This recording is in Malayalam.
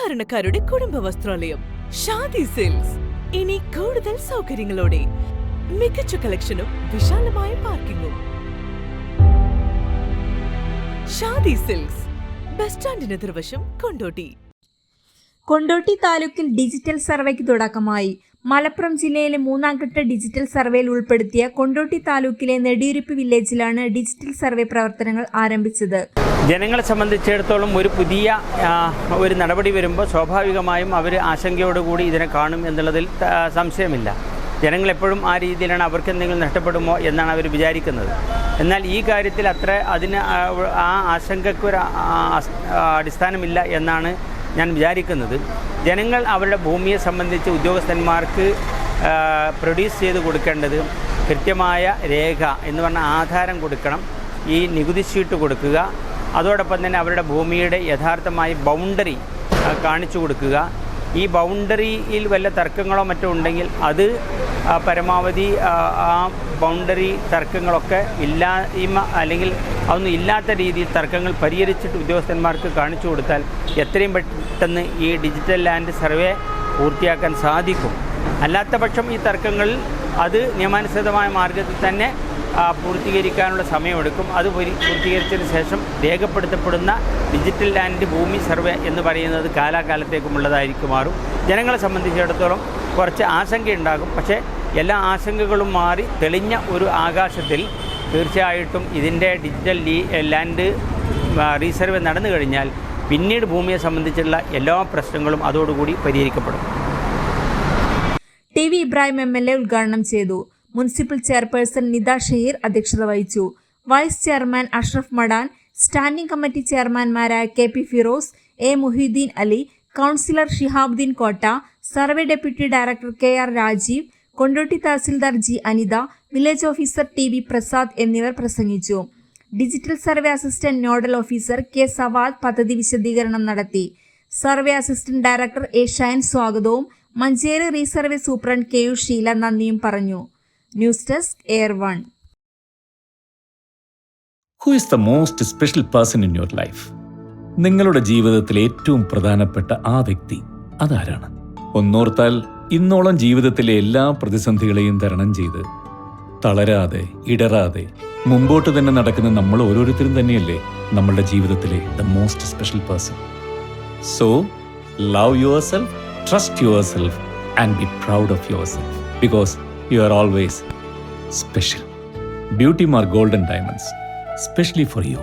സാധാരണക്കാരുടെ കുടുംബ വസ്ത്രാലയം ഷാദി സിൽക്സ്. ഇനി കൂടുതൽ സൗകര്യങ്ങളോടെ മികച്ച കളക്ഷനും വിശാലമായ പാർക്കിങ്ങും. ഷാദി സിൽക്സ്, ബസ് സ്റ്റാൻഡിന് എതിർവശം, കൊണ്ടോട്ടി. കൊണ്ടോട്ടി താലൂക്കിൽ ഡിജിറ്റൽ സർവേക്ക് തുടക്കമായി. മലപ്പുറം ജില്ലയിലെ 3ാം ഘട്ട ഡിജിറ്റൽ സർവേയിൽ ഉൾപ്പെടുത്തിയ കൊണ്ടോട്ടി താലൂക്കിലെ നെടിയുരിപ്പ് വില്ലേജിലാണ് ഡിജിറ്റൽ സർവേ പ്രവർത്തനങ്ങൾ ആരംഭിച്ചത്. ജനങ്ങളെ സംബന്ധിച്ചിടത്തോളം ഒരു പുതിയ ഒരു നടപടി വരുമ്പോൾ സ്വാഭാവികമായും അവർ ആശങ്കയോടുകൂടി ഇതിനെ കാണും എന്നുള്ളതിൽ സംശയമില്ല. ജനങ്ങളെപ്പോഴും ആ രീതിയിലാണ് അവർക്ക് എന്തെങ്കിലും നഷ്ടപ്പെടുമോ എന്നാണ് അവർ വിചാരിക്കുന്നത്. എന്നാൽ ഈ കാര്യത്തിൽ അതിന് ആ ആശങ്കയ്ക്കൊരു അടിസ്ഥാനമില്ല എന്നാണ് ഞാൻ വിചാരിക്കുന്നത്. ജനങ്ങൾ അവരുടെ ഭൂമിയെ സംബന്ധിച്ച് ഉദ്യോഗസ്ഥന്മാർക്ക് പ്രൊഡ്യൂസ് ചെയ്ത് കൊടുക്കേണ്ടത് കൃത്യമായ രേഖ എന്ന് പറഞ്ഞാൽ ആധാരം കൊടുക്കണം, ഈ നികുതി ഷീട്ട് കൊടുക്കുക, അതോടൊപ്പം തന്നെ അവരുടെ ഭൂമിയുടെ യഥാർത്ഥമായ ബൗണ്ടറി കാണിച്ചു കൊടുക്കുക. ഈ ബൗണ്ടറിയിൽ വല്ല തർക്കങ്ങളോ മറ്റോ ഉണ്ടെങ്കിൽ അത് പരമാവധി ആ ബൗണ്ടറി തർക്കങ്ങളൊക്കെ ഇല്ലായ്മ അല്ലെങ്കിൽ അതൊന്നും ഇല്ലാത്ത രീതിയിൽ തർക്കങ്ങൾ പരിഹരിച്ചിട്ട് ഉദ്യോഗസ്ഥന്മാർക്ക് കാണിച്ചു കൊടുത്താൽ എത്രയും പെട്ടെന്ന് ഈ ഡിജിറ്റൽ ലാൻഡ് സർവേ പൂർത്തിയാക്കാൻ സാധിക്കും. അല്ലാത്ത പക്ഷം ഈ തർക്കങ്ങളിൽ അത് നിയമാനുസൃതമായ മാർഗത്തിൽ തന്നെ പൂർത്തീകരിക്കാനുള്ള സമയമെടുക്കും. അത് പൂർത്തീകരിച്ചതിന് ശേഷം രേഖപ്പെടുത്തപ്പെടുന്ന ഡിജിറ്റൽ ലാൻഡ് ഭൂമി സർവേ എന്ന് പറയുന്നത് കാലാകാലത്തേക്കുമുള്ളതായിരിക്കും മാറും. ജനങ്ങളെ സംബന്ധിച്ചിടത്തോളം കുറച്ച് ആശങ്കയുണ്ടാകും. പക്ഷേ എല്ലാ ആശങ്കകളും മാറി തെളിഞ്ഞ ഒരു ആകാശത്തിൽ തീർച്ചയായിട്ടും ഇതിൻ്റെ ഡിജിറ്റൽ ലാൻഡ് റീസർവേ നടന്നു കഴിഞ്ഞാൽ പിന്നീട് ഭൂമിയെ സംബന്ധിച്ചുള്ള എല്ലാ പ്രശ്നങ്ങളും അതോടുകൂടി പരിഹരിക്കപ്പെടും. ടി.വി. ഇബ്രാഹിം MLA ഉദ്ഘാടനം ചെയ്തു. മുനിസിപ്പൽ ചെയർപേഴ്സൺ നിത ഷഹീർ അധ്യക്ഷത വഹിച്ചു. Vice chairman Ashraf Madan, standing committee ചെയർമാൻമാരായ KP Firoz, A. Muhiyuddin Ali, councillor Shihabuddin Kotta, survey deputy director KR Rajeev, Kondotty tahsildar G. Anitha, village officer TV Prasad എന്നിവർ പ്രസംഗിച്ചു. Digital survey assistant nodal officer K. Savad പദ്ധതി വിശദീകരണം നടത്തി. Survey assistant director A. Shine സ്വാഗതവും Manjeri resurvey superintendent KU Sheela നന്ദിയും പറഞ്ഞു. News desk air 1. Who is the most special person in your life? നിങ്ങളുടെ ജീവിതത്തിലെ ഏറ്റവും പ്രധാനപ്പെട്ട ആ വ്യക്തി അതാരാണ്? ഒന്നോർത്താൽ ഇന്നോളം ജീവിതത്തിലെ എല്ലാ പ്രതിസന്ധികളെയും തരണം ചെയ്ത് തളരാതെ ഇടറാതെ മുമ്പോട്ട് തന്നെ നടക്കുന്ന നമ്മൾ ഓരോരുത്തരും തന്നെയല്ലേ നമ്മളുടെ ജീവിതത്തിലെ the most special person. So love your self, trust your self and be proud of your self because you are always special. Beauty Mark Gold and Diamonds, specially for you.